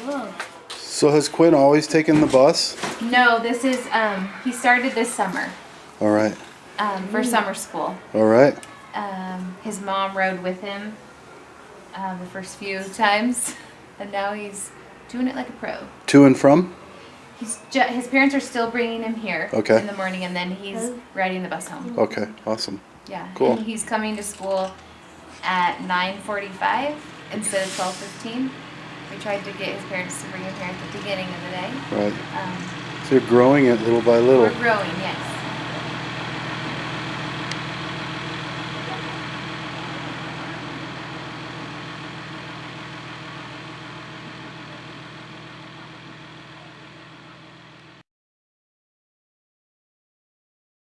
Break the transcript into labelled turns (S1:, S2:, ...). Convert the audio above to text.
S1: Whoa.
S2: So has Quinn always taken the bus?
S3: No, this is he started this summer
S2: All right.
S3: for summer school.
S2: All right.
S3: His mom rode with him the first few times, and now he's doing it like a pro.
S2: To and from?
S3: His parents are still bringing him here
S2: Okay.
S3: in the morning, and then he's riding the bus home.
S2: Okay. Awesome.
S3: Yeah,
S2: Cool.
S3: and he's coming to school at 9:45 instead of 12:15. We tried to get his parents to bring him here at the beginning of the day.
S2: Right. So you're growing it little by little.
S3: We're growing, yes.